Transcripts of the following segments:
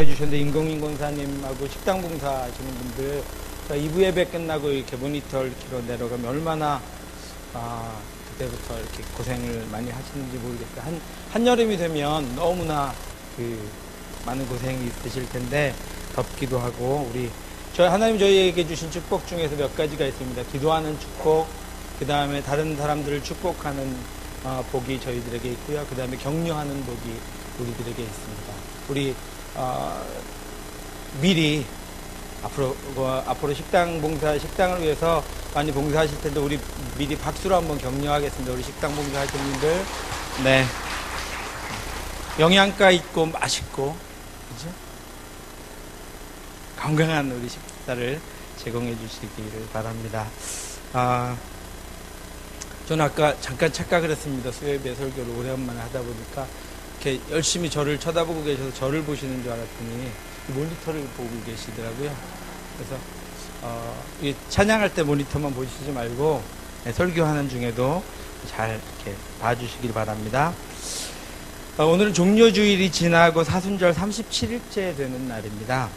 해주셨는데 임공인 권사님하고 식당 봉사 하시는 분들 2부 예배 끝나고 이렇게 모니터 키로 내려가면 얼마나 그때부터 이렇게 고생을 많이 하시는지 모르겠어요. 한여름이 되면 너무나 많은 고생이 있으실 텐데 덥기도 하고 하나님 저희에게 주신 축복 중에서 몇 가지가 있습니다. 기도하는 축복, 그 다음에 다른 사람들을 축복하는 복이 저희들에게 있고요. 그 다음에 격려하는 복이 우리들에게 있습니다. 우리 미리 앞으로 식당을 위해서 많이 봉사하실 텐데 우리 미리 박수로 한번 격려하겠습니다. 우리 식당 봉사하시는 분들, 네, 영양가 있고 맛있고 그죠? 건강한 우리 식사를 제공해 주시기를 바랍니다. 저는 아까 잠깐 착각을 했습니다. 수요예배 설교를 오랜만에 하다 보니까 이렇게 열심히 저를 쳐다보고 계셔서 저를 보시는 줄 알았더니 모니터를 보고 계시더라고요. 그래서 찬양할 때 모니터만 보시지 말고 설교하는 중에도 잘 이렇게 봐주시길 바랍니다. 오늘은 종려주일이 지나고 사순절 37일째 되는 날입니다.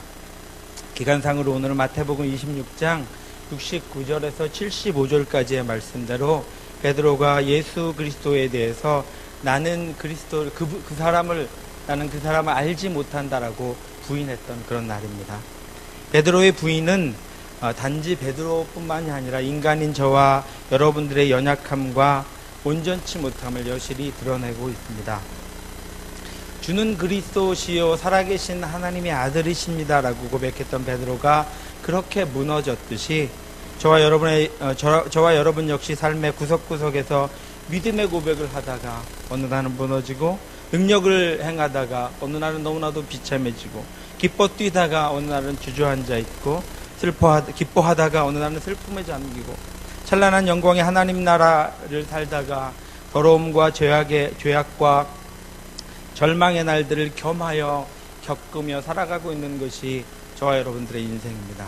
기간상으로 오늘은 마태복음 26장 69절에서 75절까지의 말씀대로 베드로가 예수 그리스도에 대해서 나는 그 사람을 알지 못한다라고 부인했던 그런 날입니다. 베드로의 부인은 단지 베드로뿐만이 아니라 인간인 저와 여러분들의 연약함과 온전치 못함을 여실히 드러내고 있습니다. 주는 그리스도시요 살아계신 하나님의 아들이십니다라고 고백했던 베드로가 그렇게 무너졌듯이 저와 여러분 역시 삶의 구석구석에서 믿음의 고백을 하다가 어느 날은 무너지고 능력을 행하다가 어느 날은 너무나도 비참해지고 기뻐 뛰다가 어느 날은 주저앉아 있고 기뻐하다가 어느 날은 슬픔에 잠기고 찬란한 영광의 하나님 나라를 살다가 더러움과 죄악과 절망의 날들을 겸하여 겪으며 살아가고 있는 것이 저와 여러분들의 인생입니다.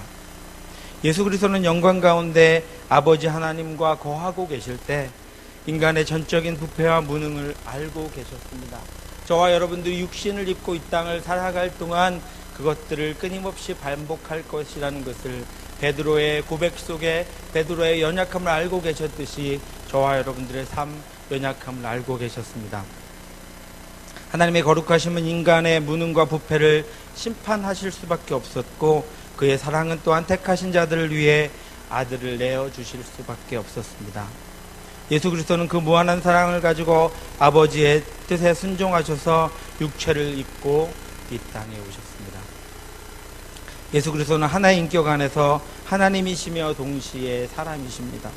예수 그리스도는 영광 가운데 아버지 하나님과 거하고 계실 때 인간의 전적인 부패와 무능을 알고 계셨습니다. 저와 여러분들이 육신을 입고 이 땅을 살아갈 동안 그것들을 끊임없이 반복할 것이라는 것을 베드로의 고백 속에 베드로의 연약함을 알고 계셨듯이 저와 여러분들의 삶 연약함을 알고 계셨습니다. 하나님의 거룩하심은 인간의 무능과 부패를 심판하실 수밖에 없었고 그의 사랑은 또한 택하신 자들을 위해 아들을 내어주실 수밖에 없었습니다. 예수 그리스도는 그 무한한 사랑을 가지고 아버지의 뜻에 순종하셔서 육체를 입고 이 땅에 오셨습니다. 예수 그리스도는 하나의 인격 안에서 하나님이시며 동시에 사람이십니다.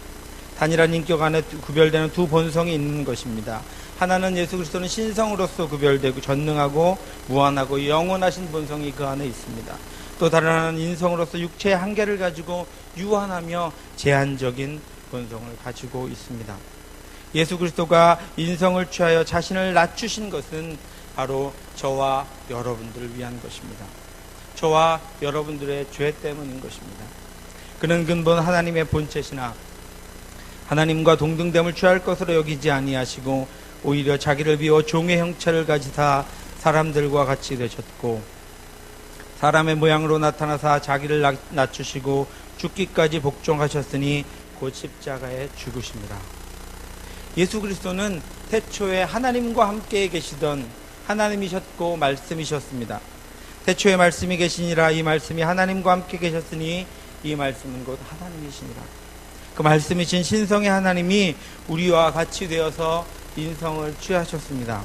단일한 인격 안에 구별되는 두 본성이 있는 것입니다. 하나는 예수 그리스도는 신성으로서 구별되고 전능하고 무한하고 영원하신 본성이 그 안에 있습니다. 또 다른 하나는 인성으로서 육체의 한계를 가지고 유한하며 제한적인 본성을 가지고 있습니다. 예수 그리스도가 인성을 취하여 자신을 낮추신 것은 바로 저와 여러분들을 위한 것입니다. 저와 여러분들의 죄 때문인 것입니다. 그는 근본 하나님의 본체시나 하나님과 동등됨을 취할 것으로 여기지 아니하시고 오히려 자기를 비워 종의 형체를 가지사 사람들과 같이 되셨고 사람의 모양으로 나타나사 자기를 낮추시고 죽기까지 복종하셨으니 곧 십자가에 죽으십니다. 예수 그리스도는 태초에 하나님과 함께 계시던 하나님이셨고 말씀이셨습니다. 태초에 말씀이 계시니라 이 말씀이 하나님과 함께 계셨으니 이 말씀은 곧 하나님이시니라. 그 말씀이신 신성의 하나님이 우리와 같이 되어서 인성을 취하셨습니다.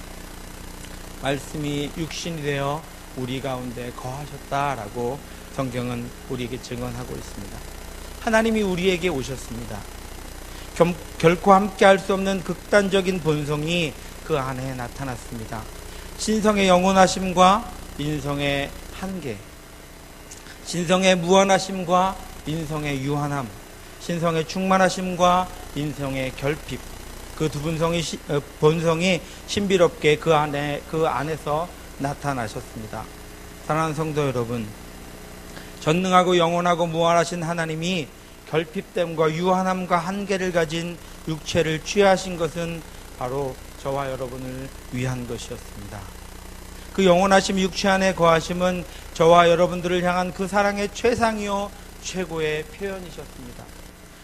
말씀이 육신이 되어 우리 가운데 거하셨다라고 성경은 우리에게 증언하고 있습니다. 하나님이 우리에게 오셨습니다. 결코 함께 할 수 없는 극단적인 본성이 그 안에 나타났습니다. 신성의 영원하심과 인성의 한계, 신성의 무한하심과 인성의 유한함, 신성의 충만하심과 인성의 결핍, 그 두 본성이 신비롭게 그 안에서 나타나셨습니다. 사랑하는 성도 여러분, 전능하고 영원하고 무한하신 하나님이 결핍됨과 유한함과 한계를 가진 육체를 취하신 것은 바로 저와 여러분을 위한 것이었습니다. 그 영원하심 육체 안에 거하심은 저와 여러분들을 향한 그 사랑의 최상이요 최고의 표현이셨습니다.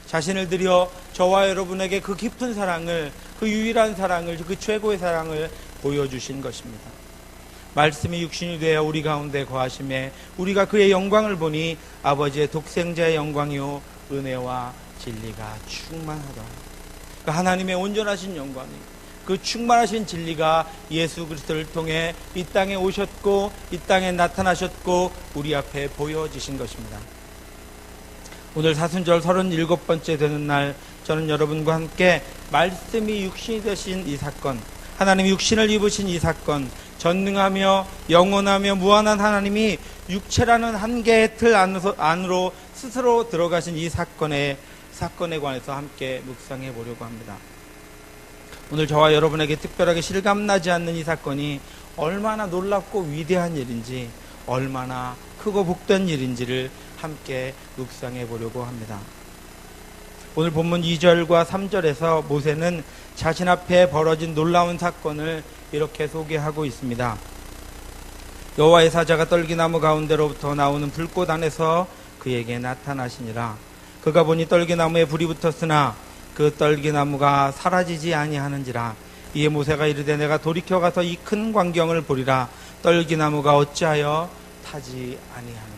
자신을 들여 저와 여러분에게 그 깊은 사랑을, 그 유일한 사랑을, 그 최고의 사랑을 보여주신 것입니다. 말씀이 육신이 되어 우리 가운데 거하심에 우리가 그의 영광을 보니 아버지의 독생자의 영광이요 은혜와 진리가 충만하다. 그 하나님의 온전하신 영광이, 그 충만하신 진리가 예수 그리스도를 통해 이 땅에 오셨고 이 땅에 나타나셨고 우리 앞에 보여지신 것입니다. 오늘 사순절 37번째 되는 날, 저는 여러분과 함께 말씀이 육신이 되신 이 사건, 하나님이 육신을 입으신 이 사건, 전능하며 영원하며 무한한 하나님이 육체라는 한계의 틀 안으로 스스로 들어가신 이 사건에 관해서 함께 묵상해 보려고 합니다. 오늘 저와 여러분에게 특별하게 실감나지 않는 이 사건이 얼마나 놀랍고 위대한 일인지, 얼마나 크고 복된 일인지를 함께 묵상해 보려고 합니다. 오늘 본문 2절과 3절에서 모세는 자신 앞에 벌어진 놀라운 사건을 이렇게 소개하고 있습니다. 여호와의 사자가 떨기나무 가운데로부터 나오는 불꽃 안에서 그에게 나타나시니라. 그가 보니 떨기나무에 불이 붙었으나 그 떨기나무가 사라지지 아니하는지라. 이에 모세가 이르되 내가 돌이켜 가서 이 큰 광경을 보리라. 떨기나무가 어찌하여 타지 아니하는고.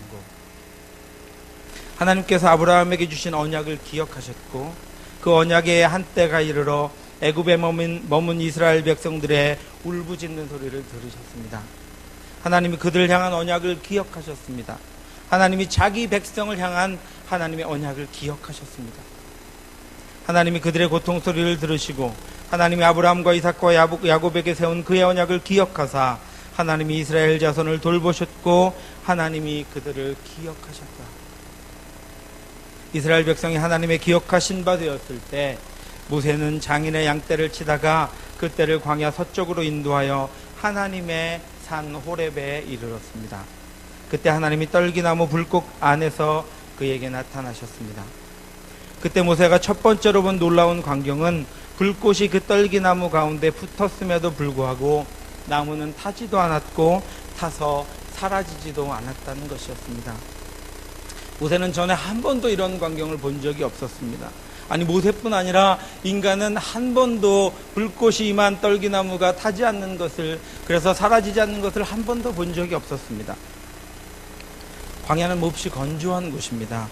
하나님께서 아브라함에게 주신 언약을 기억하셨고 그 언약의 한때가 이르러 애굽에 머문 이스라엘 백성들의 울부짖는 소리를 들으셨습니다. 하나님이 그들을 향한 언약을 기억하셨습니다. 하나님이 자기 백성을 향한 하나님의 언약을 기억하셨습니다. 하나님이 그들의 고통 소리를 들으시고 하나님이 아브라함과 이삭과 야곱에게 세운 그의 언약을 기억하사 하나님이 이스라엘 자손을 돌보셨고 하나님이 그들을 기억하셨다. 이스라엘 백성이 하나님의 기억하신 바 되었을 때 모세는 장인의 양떼를 치다가 그 떼를 광야 서쪽으로 인도하여 하나님의 산 호렙에 이르렀습니다. 그때 하나님이 떨기나무 불꽃 안에서 그에게 나타나셨습니다. 그때 모세가 첫 번째로 본 놀라운 광경은 불꽃이 그 떨기나무 가운데 붙었음에도 불구하고 나무는 타지도 않았고 타서 사라지지도 않았다는 것이었습니다. 모세는 전에 한 번도 이런 광경을 본 적이 없었습니다. 아니, 모세뿐 아니라 인간은 한 번도 불꽃이 임한 떨기나무가 타지 않는 것을, 그래서 사라지지 않는 것을 한 번도 본 적이 없었습니다. 광야는 몹시 건조한 곳입니다.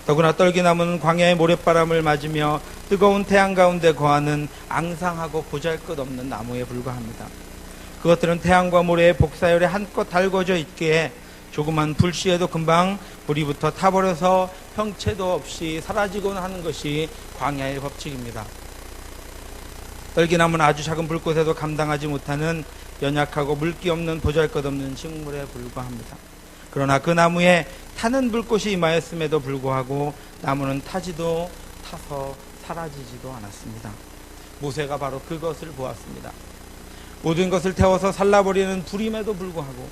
더구나 떨기나무는 광야의 모래바람을 맞으며 뜨거운 태양 가운데 거하는 앙상하고 보잘것없는 나무에 불과합니다. 그것들은 태양과 모래의 복사열에 한껏 달궈져 있기에 조그만 불씨에도 금방 불이 붙어 타버려서 형체도 없이 사라지곤 하는 것이 광야의 법칙입니다. 떨기나무는 아주 작은 불꽃에도 감당하지 못하는 연약하고 물기 없는 보잘것없는 식물에 불과합니다. 그러나 그 나무에 타는 불꽃이 임하였음에도 불구하고 나무는 타서 사라지지도 않았습니다. 모세가 바로 그것을 보았습니다. 모든 것을 태워서 살라버리는 불임에도 불구하고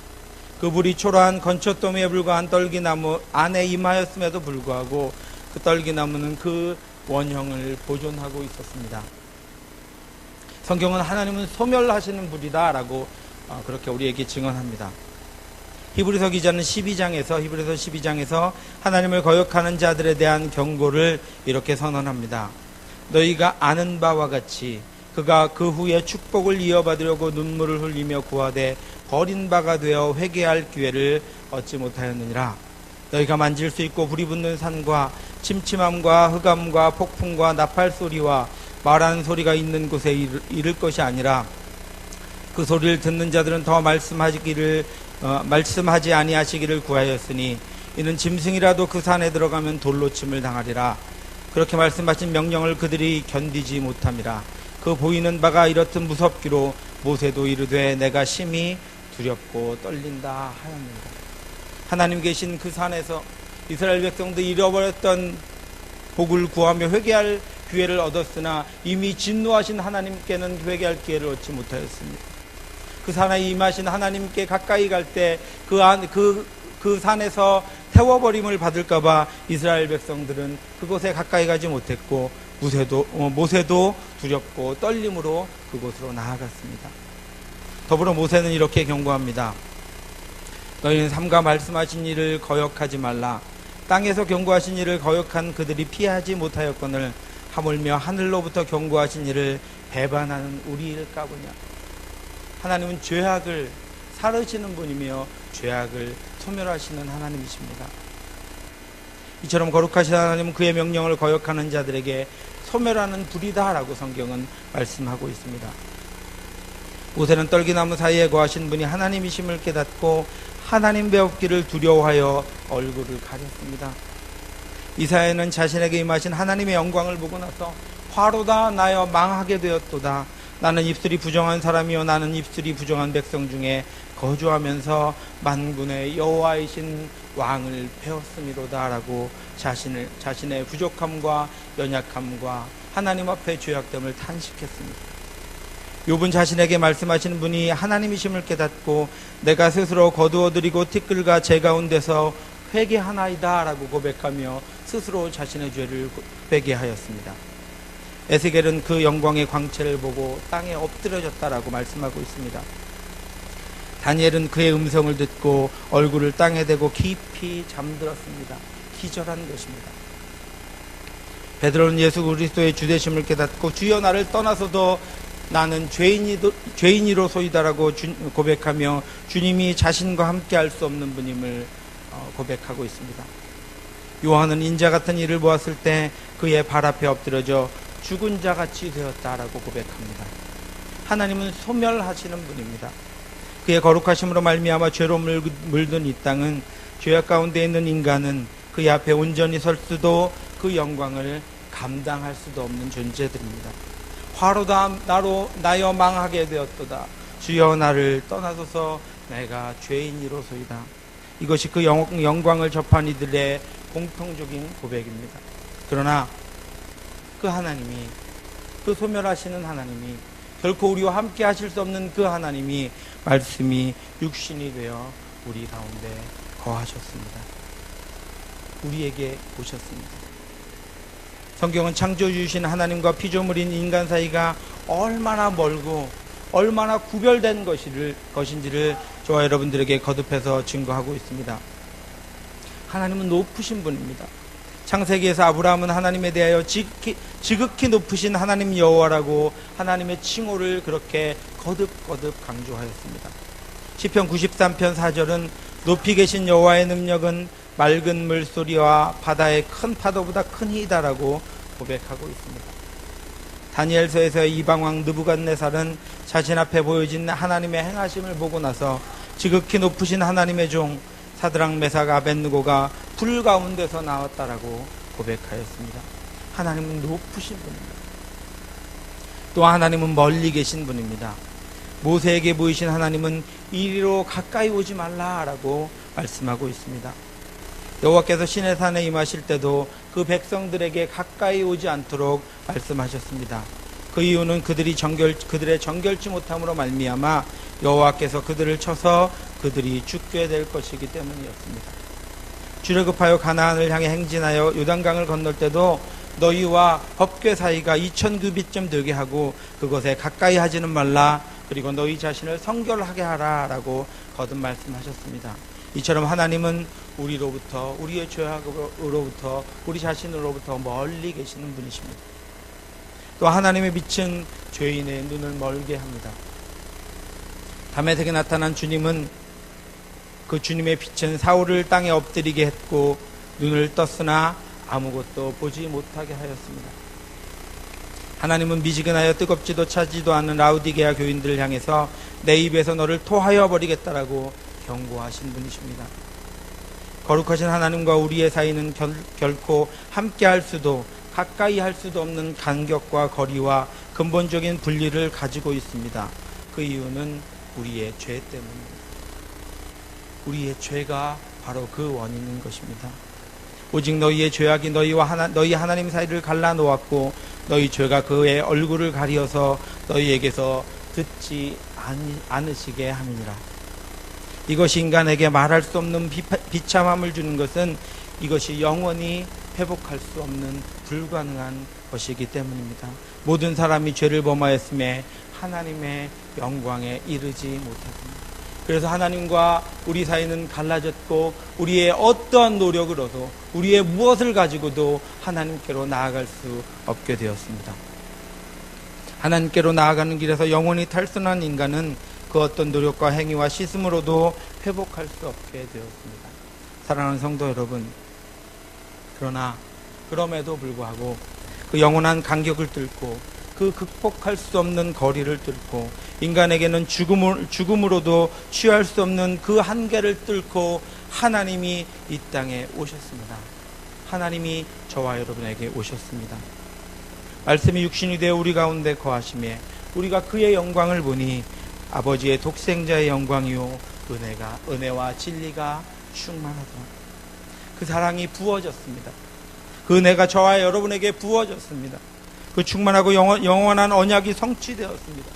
그 불이 초라한 건초더미에 불과한 떨기나무 안에 임하였음에도 불구하고 그 떨기나무는 그 원형을 보존하고 있었습니다. 성경은 하나님은 소멸하시는 불이다 라고 그렇게 우리에게 증언합니다. 히브리서 기자는 12장에서 하나님을 거역하는 자들에 대한 경고를 이렇게 선언합니다. 너희가 아는 바와 같이 그가 그 후에 축복을 이어받으려고 눈물을 흘리며 구하되 버린 바가 되어 회개할 기회를 얻지 못하였느니라. 너희가 만질 수 있고 불이 붙는 산과 침침함과 흑암과 폭풍과 나팔 소리와 말하는 소리가 있는 곳에 이를 것이 아니라 그 소리를 듣는 자들은 더 말씀하지 아니하시기를 구하였으니 이는 짐승이라도 그 산에 들어가면 돌로 침을 당하리라. 그렇게 말씀하신 명령을 그들이 견디지 못함이라. 그 보이는 바가 이렇듯 무섭기로 모세도 이르되 내가 심히 두렵고 떨린다 하였는가. 하나님 계신 그 산에서 이스라엘 백성들이 잃어버렸던 복을 구하며 회개할 기회를 얻었으나 이미 진노하신 하나님께는 회개할 기회를 얻지 못하였습니다. 그 산에 임하신 하나님께 가까이 갈 때 그 산에서 태워버림을 받을까봐 이스라엘 백성들은 그곳에 가까이 가지 못했고 모세도 두렵고 떨림으로 그곳으로 나아갔습니다. 더불어 모세는 이렇게 경고합니다. 너희는 삼가 말씀하신 일을 거역하지 말라. 땅에서 경고하신 일을 거역한 그들이 피하지 못하였거늘 하물며 하늘로부터 경고하신 일을 배반하는 우리일까 보냐. 하나님은 죄악을 사르시는 분이며 죄악을 소멸하시는 하나님이십니다. 이처럼 거룩하신 하나님은 그의 명령을 거역하는 자들에게 소멸하는 불이다 라고 성경은 말씀하고 있습니다. 모세는 떨기나무 사이에 거하신 분이 하나님이심을 깨닫고 하나님 배웠기를 두려워하여 얼굴을 가렸습니다. 이사야는 자신에게 임하신 하나님의 영광을 보고 나서 화로다 나여 망하게 되었도다. 나는 입술이 부정한 사람이요 나는 입술이 부정한 백성 중에 거주하면서 만군의 여호와이신 왕을 배웠음이로다 라고 자신의 부족함과 연약함과 하나님 앞에 죄악됨을 탄식했습니다. 욥은 자신에게 말씀하시는 분이 하나님이심을 깨닫고 내가 스스로 거두어들이고 티끌과 재 가운데서 회개하나이다 라고 고백하며 스스로 자신의 죄를 회개하였습니다. 에스겔은 그 영광의 광채를 보고 땅에 엎드려졌다라고 말씀하고 있습니다. 다니엘은 그의 음성을 듣고 얼굴을 땅에 대고 깊이 잠들었습니다. 기절한 것입니다. 베드로는 예수 그리스도의 주되심을 깨닫고 주여 나를 떠나서도 나는 죄인이로소이다라고 고백하며 주님이 자신과 함께 할 수 없는 분임을 고백하고 있습니다. 요한은 인자 같은 일을 보았을 때 그의 발 앞에 엎드려져 죽은 자같이 되었다라고 고백합니다. 하나님은 소멸하시는 분입니다. 그의 거룩하심으로 말미암아 죄로 물든 이 땅은 죄악 가운데 있는 인간은 그의 앞에 온전히 설 수도 그 영광을 감당할 수도 없는 존재들입니다. 화로다 나여 망하게 되었도다. 주여 나를 떠나소서 내가 죄인이로소이다. 이것이 그 영광을 접한 이들의 공통적인 고백입니다. 그러나 그 하나님이, 그 소멸하시는 하나님이, 결코 우리와 함께 하실 수 없는 그 하나님이 말씀이 육신이 되어 우리 가운데 거하셨습니다. 우리에게 오셨습니다. 성경은 창조주이신 하나님과 피조물인 인간 사이가 얼마나 멀고 얼마나 구별된 것인지를 저와 여러분들에게 거듭해서 증거하고 있습니다. 하나님은 높으신 분입니다. 창세기에서 아브라함은 하나님에 대하여 지극히 높으신 하나님 여호와라고 하나님의 칭호를 그렇게 거듭거듭 강조하였습니다. 시편 93편 4절은 높이 계신 여호와의 능력은 맑은 물소리와 바다의 큰 파도보다 크니이다라고 고백하고 있습니다. 다니엘서에서의 이방왕 느부갓네살은 자신 앞에 보여진 하나님의 행하심을 보고 나서 지극히 높으신 하나님의 종 사드락 메삭 아벳느고가 불 가운데서 나왔다라고 고백하였습니다. 하나님은 높으신 분입니다. 또 하나님은 멀리 계신 분입니다. 모세에게 보이신 하나님은 이리로 가까이 오지 말라라고 말씀하고 있습니다. 여호와께서 시내산에 임하실 때도 그 백성들에게 가까이 오지 않도록 말씀하셨습니다. 그 이유는 그들의 정결치 못함으로 말미암아 여호와께서 그들을 쳐서 그들이 죽게 될 것이기 때문이었습니다. 출애굽하여 가나안을 향해 행진하여 요단강을 건널 때도 너희와 법궤 사이가 2000규빗쯤 되게 하고 그것에 가까이 하지는 말라. 그리고 너희 자신을 성결하게 하라 라고 거듭 말씀하셨습니다. 이처럼 하나님은 우리로부터, 우리의 죄악으로부터, 우리 자신으로부터 멀리 계시는 분이십니다. 또 하나님의 빛은 죄인의 눈을 멀게 합니다. 다메섹에 나타난 주님은 그 주님의 빛은 사울을 땅에 엎드리게 했고 눈을 떴으나 아무것도 보지 못하게 하였습니다. 하나님은 미지근하여 뜨겁지도 차지도 않는 라우디게아 교인들을 향해서 내 입에서 너를 토하여 버리겠다라고 경고하신 분이십니다. 거룩하신 하나님과 우리의 사이는 결코 함께 할 수도 가까이 할 수도 없는 간격과 거리와 근본적인 분리를 가지고 있습니다. 그 이유는 우리의 죄 때문입니다. 우리의 죄가 바로 그 원인인 것입니다. 오직 너희의 죄악이 너희 하나님 사이를 갈라놓았고 너희 죄가 그의 얼굴을 가리어서 너희에게서 듣지 않으시게 함이니라. 이것이 인간에게 말할 수 없는 비참함을 주는 것은 이것이 영원히 회복할 수 없는 불가능한 것이기 때문입니다. 모든 사람이 죄를 범하였음에 하나님의 영광에 이르지 못했습니다. 그래서 하나님과 우리 사이는 갈라졌고 우리의 어떠한 노력으로도 우리의 무엇을 가지고도 하나님께로 나아갈 수 없게 되었습니다. 하나님께로 나아가는 길에서 영원히 탈선한 인간은 그 어떤 노력과 행위와 씻음으로도 회복할 수 없게 되었습니다. 사랑하는 성도 여러분, 그러나 그럼에도 불구하고 그 영원한 간격을 뚫고 그 극복할 수 없는 거리를 뚫고 인간에게는 죽음으로도 취할 수 없는 그 한계를 뚫고 하나님이 이 땅에 오셨습니다. 하나님이 저와 여러분에게 오셨습니다. 말씀이 육신이 되어 우리 가운데 거하심에 우리가 그의 영광을 보니 아버지의 독생자의 영광이요 은혜와 진리가 충만하더라. 그 사랑이 부어졌습니다. 그 은혜가 저와 여러분에게 부어졌습니다. 그 충만하고 영원한 언약이 성취되었습니다.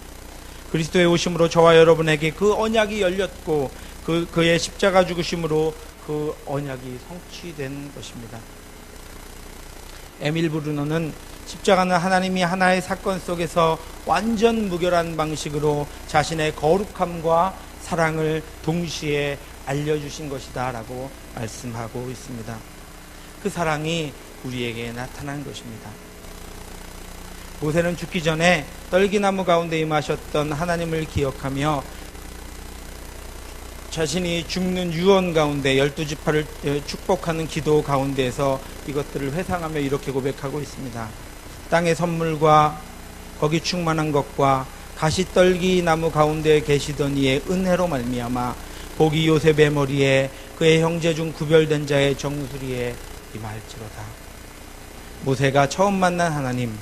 그리스도의 오심으로 저와 여러분에게 그 언약이 열렸고 그의 십자가 죽으심으로 그 언약이 성취된 것입니다. 에밀 브루노는 십자가는 하나님이 하나의 사건 속에서 완전 무결한 방식으로 자신의 거룩함과 사랑을 동시에 알려주신 것이다 라고 말씀하고 있습니다. 그 사랑이 우리에게 나타난 것입니다. 모세는 죽기 전에 떨기나무 가운데 임하셨던 하나님을 기억하며 자신이 죽는 유언 가운데 12지파를 축복하는 기도 가운데에서 이것들을 회상하며 이렇게 고백하고 있습니다. 땅의 선물과 거기 충만한 것과 가시떨기 나무 가운데 계시던 이의 은혜로 말미암아 복이 요셉의 머리에 그의 형제 중 구별된 자의 정수리에 임할지로다. 모세가 처음 만난 하나님,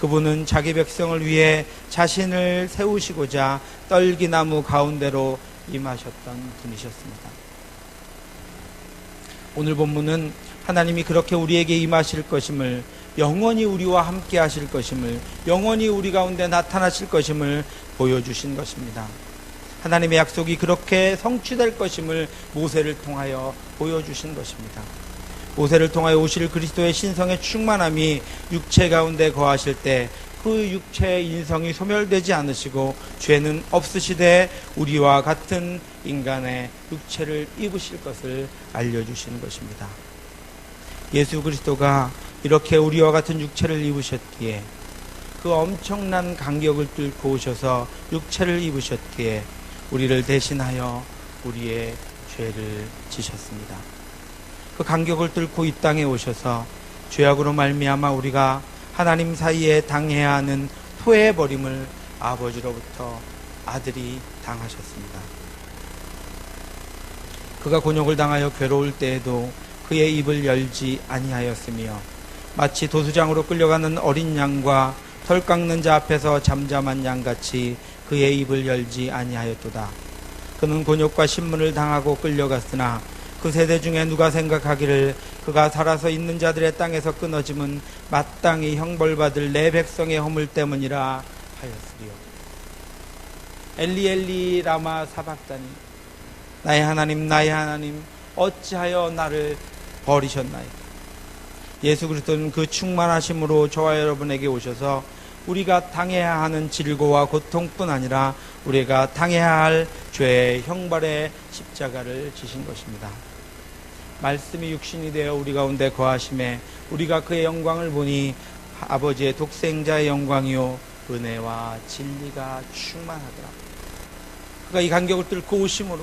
그분은 자기 백성을 위해 자신을 세우시고자 떨기나무 가운데로 임하셨던 분이셨습니다. 오늘 본문은 하나님이 그렇게 우리에게 임하실 것임을, 영원히 우리와 함께 하실 것임을, 영원히 우리 가운데 나타나실 것임을 보여주신 것입니다. 하나님의 약속이 그렇게 성취될 것임을 모세를 통하여 보여주신 것입니다. 모세를 통하여 오실 그리스도의 신성의 충만함이 육체 가운데 거하실 때 그 육체의 인성이 소멸되지 않으시고 죄는 없으시되 우리와 같은 인간의 육체를 입으실 것을 알려주신 것입니다. 예수 그리스도가 이렇게 우리와 같은 육체를 입으셨기에, 그 엄청난 간격을 뚫고 오셔서 육체를 입으셨기에 우리를 대신하여 우리의 죄를 지셨습니다. 그 간격을 뚫고 이 땅에 오셔서 죄악으로 말미암아 우리가 하나님 사이에 당해야 하는 토해버림을 아버지로부터 아들이 당하셨습니다. 그가 곤욕을 당하여 괴로울 때에도 그의 입을 열지 아니하였으며 마치 도수장으로 끌려가는 어린 양과 털 깎는 자 앞에서 잠잠한 양같이 그의 입을 열지 아니하였도다. 그는 곤욕과 신문을 당하고 끌려갔으나 그 세대 중에 누가 생각하기를 그가 살아서 있는 자들의 땅에서 끊어짐은 마땅히 형벌받을 내 백성의 허물 때문이라 하였으리요. 엘리 엘리 라마 사박다니, 나의 하나님 어찌하여 나를 버리셨나이까. 예수 그리스도는 그 충만하심으로 저와 여러분에게 오셔서 우리가 당해야 하는 질고와 고통뿐 아니라 우리가 당해야 할 죄의 형벌의 십자가를 지신 것입니다. 말씀이 육신이 되어 우리 가운데 거하심에 우리가 그의 영광을 보니 아버지의 독생자의 영광이요 은혜와 진리가 충만하더라. 그가 이 간격을 뚫고 오심으로,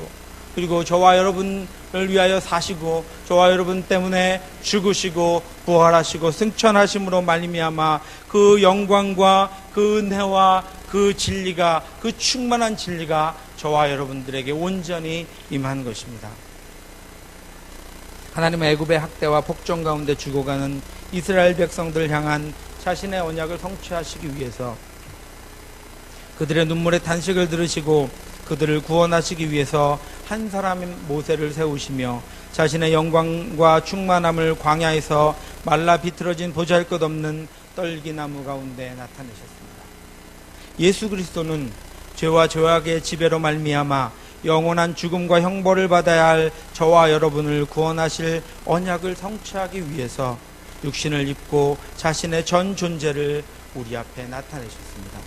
그리고 저와 여러분을 위하여 사시고 저와 여러분 때문에 죽으시고 부활하시고 승천하심으로 말미암아 그 영광과 그 은혜와 그 진리가, 그 충만한 진리가 저와 여러분들에게 온전히 임한 것입니다. 하나님은 애굽의 학대와 복종 가운데 죽어가는 이스라엘 백성들을 향한 자신의 언약을 성취하시기 위해서 그들의 눈물의 탄식을 들으시고 그들을 구원하시기 위해서 한 사람인 모세를 세우시며 자신의 영광과 충만함을 광야에서 말라 비틀어진 보잘것없는 떨기나무 가운데 나타내셨습니다. 예수 그리스도는 죄와 죄악의 지배로 말미암아 영원한 죽음과 형벌을 받아야 할 저와 여러분을 구원하실 언약을 성취하기 위해서 육신을 입고 자신의 전 존재를 우리 앞에 나타내셨습니다.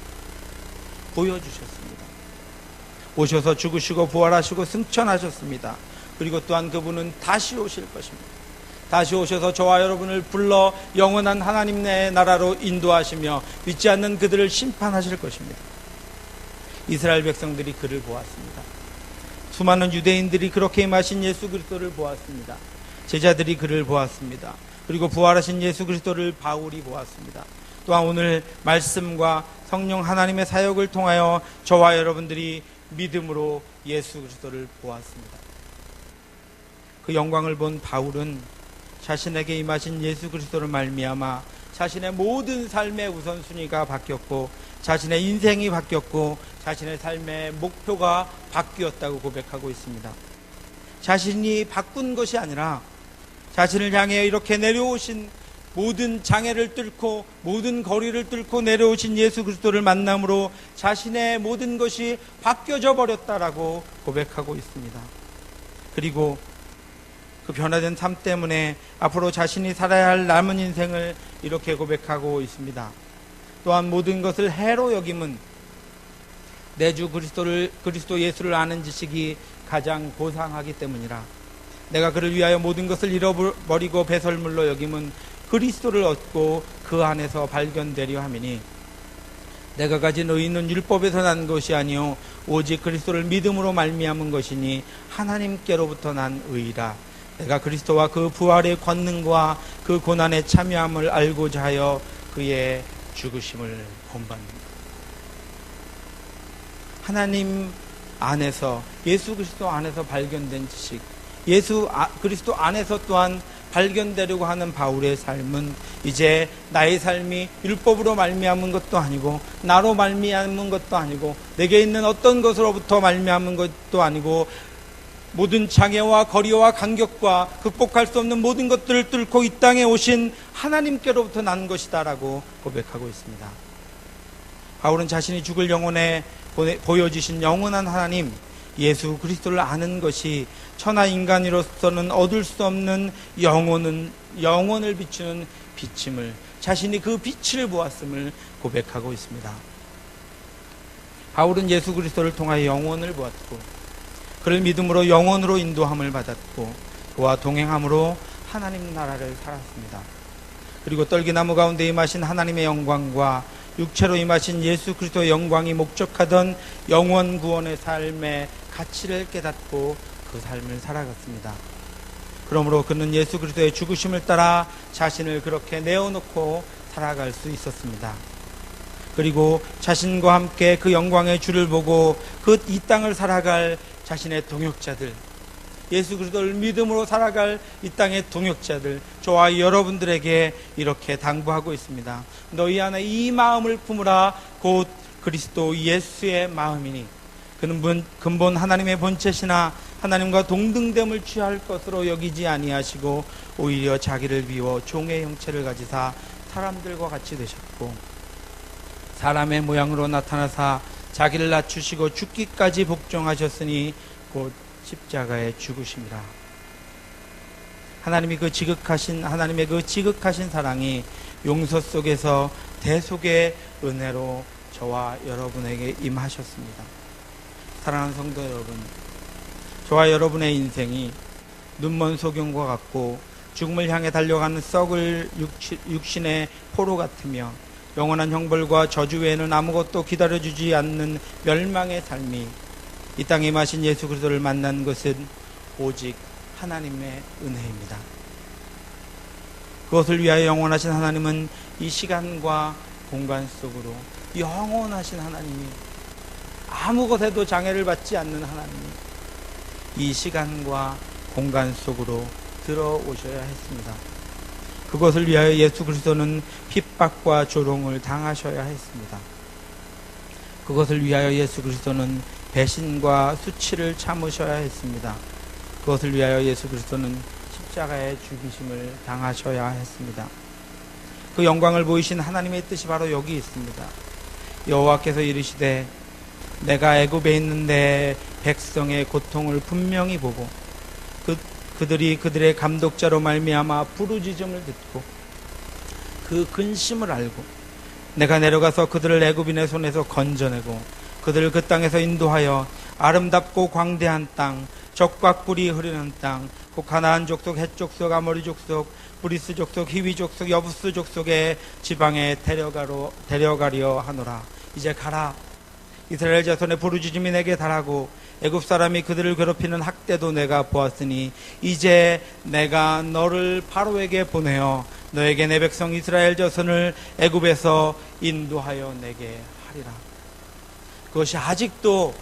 보여주셨습니다. 오셔서 죽으시고 부활하시고 승천하셨습니다. 그리고 또한 그분은 다시 오실 것입니다. 다시 오셔서 저와 여러분을 불러 영원한 하나님 의 나라로 인도하시며 믿지 않는 그들을 심판하실 것입니다. 이스라엘 백성들이 그를 보았습니다. 수많은 유대인들이 그렇게 임하신 예수 그리스도를 보았습니다. 제자들이 그를 보았습니다. 그리고 부활하신 예수 그리스도를 바울이 보았습니다. 또한 오늘 말씀과 성령 하나님의 사역을 통하여 저와 여러분들이 믿음으로 예수 그리스도를 보았습니다. 그 영광을 본 바울은 자신에게 임하신 예수 그리스도를 말미암아 자신의 모든 삶의 우선순위가 바뀌었고 자신의 인생이 바뀌었고 자신의 삶의 목표가 바뀌었다고 고백하고 있습니다. 자신이 바꾼 것이 아니라 자신을 향해 이렇게 내려오신 모든 장애를 뚫고 모든 거리를 뚫고 내려오신 예수 그리스도를 만남으로 자신의 모든 것이 바뀌어져 버렸다라고 고백하고 있습니다. 그리고 그 변화된 삶 때문에 앞으로 자신이 살아야 할 남은 인생을 이렇게 고백하고 있습니다. 또한 모든 것을 해로 여김은 내 주 그리스도 예수를 아는 지식이 가장 고상하기 때문이라. 내가 그를 위하여 모든 것을 잃어버리고 배설물로 여김은 그리스도를 얻고 그 안에서 발견되려 함이니 내가 가진 의는 율법에서 난 것이 아니요 오직 그리스도를 믿음으로 말미암은 것이니 하나님께로부터 난 의라. 내가 그리스도와 그 부활의 권능과 그 고난의 참여함을 알고자 하여 그의 죽으심을 본받는다. 하나님 안에서 예수 그리스도 안에서 발견된 지식, 예수 그리스도 안에서 또한 발견되려고 하는 바울의 삶은 이제 나의 삶이 율법으로 말미암은 것도 아니고 나로 말미암은 것도 아니고 내게 있는 어떤 것으로부터 말미암은 것도 아니고 모든 장애와 거리와 간격과 극복할 수 없는 모든 것들을 뚫고 이 땅에 오신 하나님께로부터 난 것이다라고 고백하고 있습니다. 바울은 자신이 죽을 영혼에 보여주신 영원한 하나님 예수 그리스도를 아는 것이 천하 인간으로서는 얻을 수 없는 영혼을 비추는 빛임을, 자신이 그 빛을 보았음을 고백하고 있습니다. 바울은 예수 그리스도를 통하여 영혼을 보았고 그를 믿음으로 영혼으로 인도함을 받았고 그와 동행함으로 하나님 나라를 살았습니다. 그리고 떨기나무 가운데 임하신 하나님의 영광과 육체로 임하신 예수 그리스도의 영광이 목적하던 영원 구원의 삶의 가치를 깨닫고 그 삶을 살아갔습니다. 그러므로 그는 예수 그리스도의 죽으심을 따라 자신을 그렇게 내어놓고 살아갈 수 있었습니다. 그리고 자신과 함께 그 영광의 주를 보고 그 이 땅을 살아갈 자신의 동역자들, 예수 그리스도를 믿음으로 살아갈 이 땅의 동역자들, 저와 여러분들에게 이렇게 당부하고 있습니다. 너희 안에 이 마음을 품으라. 곧 그리스도 예수의 마음이니 그는 근본 하나님의 본체시나 하나님과 동등됨을 취할 것으로 여기지 아니하시고 오히려 자기를 비워 종의 형체를 가지사 사람들과 같이 되셨고 사람의 모양으로 나타나사 자기를 낮추시고 죽기까지 복종하셨으니 곧 십자가에 죽으심이라. 하나님의 그 지극하신 사랑이 용서 속에서 대속의 은혜로 저와 여러분에게 임하셨습니다. 사랑하는 성도 여러분, 저와 여러분의 인생이 눈먼 소경과 같고 죽음을 향해 달려가는 썩을 육신의 포로 같으며 영원한 형벌과 저주 외에는 아무것도 기다려주지 않는 멸망의 삶이 이 땅에 임하신 예수 그리스도를 만난 것은 오직 하나님의 은혜입니다. 그것을 위하여 영원하신 하나님은 이 시간과 공간 속으로 영원하신 하나님이 아무것에도 장애를 받지 않는 하나님이 이 시간과 공간 속으로 들어오셔야 했습니다. 그것을 위하여 예수 그리스도는 핍박과 조롱을 당하셔야 했습니다. 그것을 위하여 예수 그리스도는 배신과 수치를 참으셔야 했습니다. 그것을 위하여 예수 그리스도는 십자가의 죽이심을 당하셔야 했습니다. 그 영광을 보이신 하나님의 뜻이 바로 여기 있습니다. 여호와께서 이르시되 내가 애굽에 있는 내 백성의 고통을 분명히 보고 그들이 그들의 감독자로 말미암아 부르짖음을 듣고 그 근심을 알고 내가 내려가서 그들을 애굽인의 손에서 건져내고 그들을 그 땅에서 인도하여 아름답고 광대한 땅, 적과 꿀이 흐르는 땅, 그 가나안 족속, 헷 족속, 아모리 족속, 브리스 족속, 히위 족속, 여부스 족속의 지방에 데려가려 하노라. 이제 가라. 이스라엘 자손의 부르짖음이 내게 달하고 애굽 사람이 그들을 괴롭히는 학대도 내가 보았으니 이제 내가 너를 바로에게 보내어 너에게 내 백성 이스라엘 자손을 애굽에서 인도하여 내게 하리라. 그것이 아직도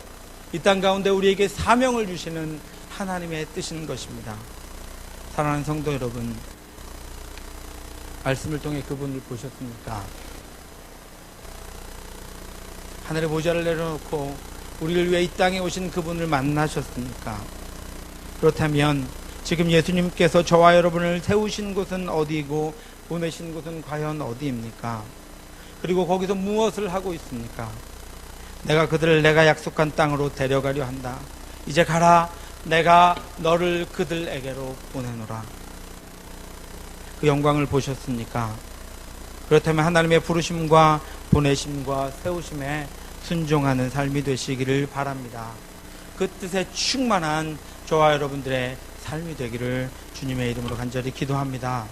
이 땅 가운데 우리에게 사명을 주시는 하나님의 뜻인 것입니다. 사랑하는 성도 여러분, 말씀을 통해 그분을 보셨습니까? 하늘의 보좌를 내려놓고 우리를 위해 이 땅에 오신 그분을 만나셨습니까? 그렇다면 지금 예수님께서 저와 여러분을 세우신 곳은 어디이고 보내신 곳은 과연 어디입니까? 그리고 거기서 무엇을 하고 있습니까? 내가 그들을 내가 약속한 땅으로 데려가려 한다. 이제 가라. 내가 너를 그들에게로 보내노라. 그 영광을 보셨습니까? 그렇다면 하나님의 부르심과 보내심과 세우심에 순종하는 삶이 되시기를 바랍니다. 그 뜻에 충만한 저와 여러분들의 삶이 되기를 주님의 이름으로 간절히 기도합니다.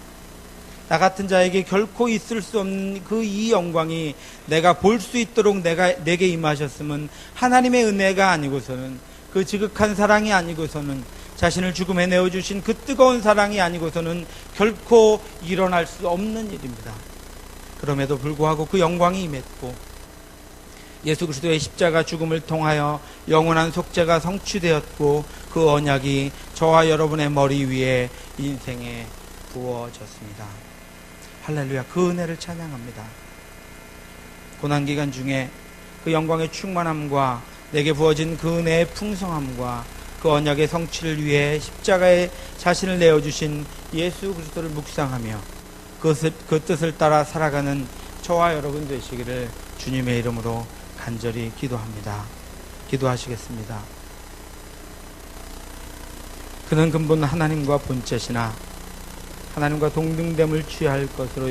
나 같은 자에게 결코 있을 수 없는 그 이 영광이 내가 볼 수 있도록 내게 임하셨음은 하나님의 은혜가 아니고서는, 그 지극한 사랑이 아니고서는, 자신을 죽음에 내어주신 그 뜨거운 사랑이 아니고서는 결코 일어날 수 없는 일입니다. 그럼에도 불구하고 그 영광이 임했고 예수 그리스도의 십자가 죽음을 통하여 영원한 속죄가 성취되었고 그 언약이 저와 여러분의 머리 위에 인생에 부어졌습니다. 할렐루야. 그 은혜를 찬양합니다. 고난기간 중에 그 영광의 충만함과 내게 부어진 그 은혜의 풍성함과 그 언약의 성취를 위해 십자가에 자신을 내어주신 예수 그리스도를 묵상하며 그 뜻을 따라 살아가는 저와 여러분 되시기를 주님의 이름으로 간절히 기도합니다. 기도하시겠습니다. 그는 근본 하나님과 본체시나 하나님과 동등됨을 취할 것으로